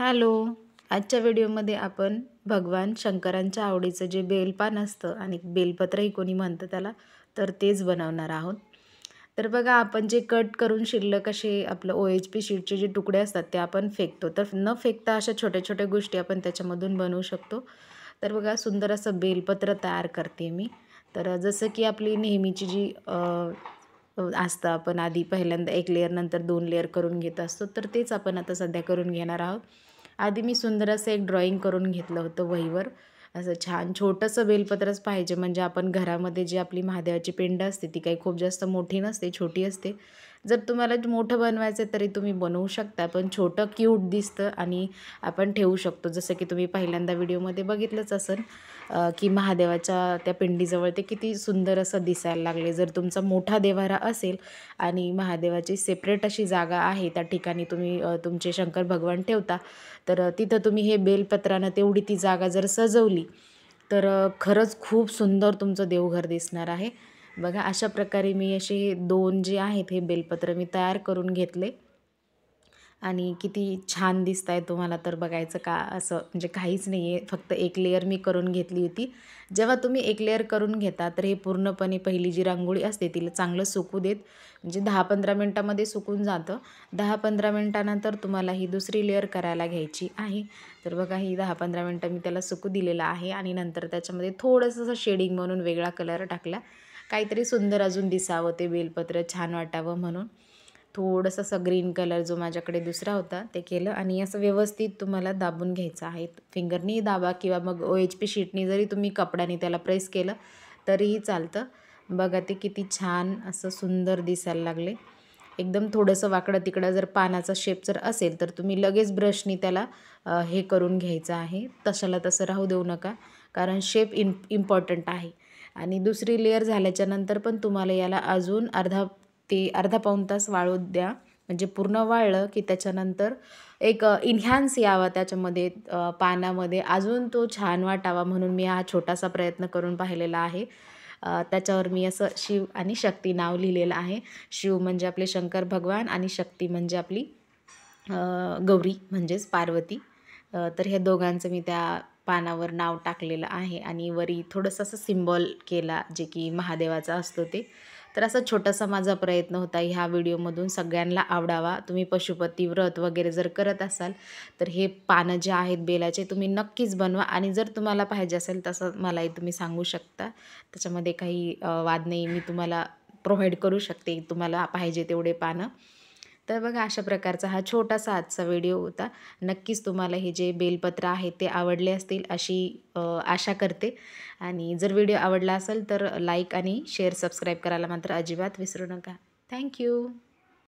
Hello. आजच्या व्हिडिओमध्ये आपण भगवान शंकरांच्या आवडीचं जे बेलपान असतं आणि बेलपत्रही कोणी म्हणतं त्याला, तर तेच बनवणार आहोत. तर बघा, आपण जे कट करून शिल्लक असे आपलं OHP शीटचे जे तुकडे असतात ते आपण फेकतो. तर न फेकता अशा छोट्या-छोट्या गोष्टी आपण त्याच्यामधून बनवू शकतो. तर बघा, सुंदर असं बेलपत्र तयार करते मी. तर जसं की आपली नेहमीची जी असतं, आपण आधी पहिल्यांदा 1 लेयर नंतर 2 लेयर करून घेत असतो, तर तेच आपण आता सध्या करून घेणार आहोत. आधी मी सुंदर असं एक ड्रॉइंग करून घेतलं होतं वहीवर. असं छान छोटंसं बेलपत्रच पाहिजे, म्हणजे आपण घरामध्ये जी आपली महादेवाची पिंड असते ती काही खूप जास्त मोठी नसते, छोटी असते. जर तुम्हाला मोठं बनवायचं तरी तुम्ही बनवू शकता, पण छोटं क्यूट दिसतं आणि आपण ठेवू शकतो. जसं की तुम्ही पहिल्यांदा व्हिडिओमध्ये बघितलंच असेल की महादेवाच्या त्या पिंडीजवळ ते किती सुंदर असं दिसायला लागले. जर तुमचा मोठा देव्हारा असेल आणि महादेवाची सेपरेट अशी जागा आहे, त्या ठिकाणी तुम्ही तुमचे शंकर भगवान ठेवता, तर तिथं तुम्ही हे बेलपत्रानं तेवढी ती जागा जर सजवली, तर खरंच खूप सुंदर तुमचं देवघर दिसणार आहे. बघा, अशा प्रकारे मी असे 2 जे आहेत हे बेलपत्र मी तयार करून घेतले आणि किती छान दिसत आहे तुम्हाला तर बघायचं का, असं म्हणजे काहीच नाही आहे, फक्त 1 लेयर मी करून घेतली होती. जेव्हा तुम्ही 1 लेयर करून घेता तर हे पूर्णपणे पहिली जी रांगोळी असते तिला चांगलं सुकू देत, म्हणजे 10-15 मिनटामध्ये सुकून जातं. 10-15 मिनटानंतर तुम्हाला ही दुसरी लेयर करायला घ्यायची आहे. तर बघा, ही 10-15 मिनटं मी त्याला सुकू दिलेलं आहे आणि नंतर त्याच्यामध्ये थोडंसं असं शेडिंग म्हणून वेगळा कलर टाकला, काहीतरी सुंदर अजून दिसावं, ते बेलपत्र छान वाटावं म्हणून. थोडंसं असं ग्रीन कलर जो माझ्याकडे दुसरा होता ते केलं आणि असं व्यवस्थित तुम्हाला दाबून घ्यायचं आहे. फिंगरनी दाबा किंवा मग OHP शीटनी जरी तुम्ही कपड्याने त्याला प्रेस केलं तरीही चालतं. बघा, ते किती छान असं सुंदर दिसायला लागले. एकदम थोडंसं वाकडं तिकडं जर पानाचा शेप जर असेल तर तुम्ही लगेच ब्रशनी त्याला हे करून घ्यायचं आहे. तशाला तसं राहू देऊ नका, कारण शेप इम्पॉर्टंट आहे. आणि दुसरी लेयर झाल्याच्यानंतर पण तुम्हाला याला अजून अर्धा पाऊण तास वाळू द्या. म्हणजे पूर्ण वाळलं की त्याच्यानंतर एक इन्हान्स यावा त्याच्यामध्ये, पानामध्ये अजून तो छान वाटावा म्हणून मी हा छोटासा प्रयत्न करून पाहिलेला आहे. त्याच्यावर मी असं शिव आणि शक्ती नाव लिहिलेलं आहे. शिव म्हणजे आपले शंकर भगवान आणि शक्ती म्हणजे आपली गौरी म्हणजेच पार्वती. तर ह्या दोघांचं मी त्या पानावर नाव टाकलेलं आहे आणि वरी थोडंसं असं सिम्बॉल केला, जे की महादेवाचा असतो ते. तर असा छोटासा माझा प्रयत्न होता ह्या व्हिडिओमधून सगळ्यांना आवडावा. तुम्ही पशुपती व्रत वगैरे जर करत असाल तर हे पानं जे आहेत बेलाचे तुम्ही नक्कीच बनवा आणि जर तुम्हाला पाहिजे असेल तसं मलाही तुम्ही सांगू शकता. त्याच्यामध्ये काही वाद नाही, मी तुम्हाला प्रोव्हाइड करू शकते तुम्हाला पाहिजे तेवढे पानं. तर बघा, अशा प्रकारचा हा छोटासा आजचा व्हिडिओ होता. नक्कीच तुम्हाला हे जे बेलपत्र आहेत ते आवडले असतील अशी आशा करते. आणि जर व्हिडिओ आवडला असेल तर लाईक आणि शेअर, सबस्क्राईब करायला मात्र अजिबात विसरू नका. थँक्यू.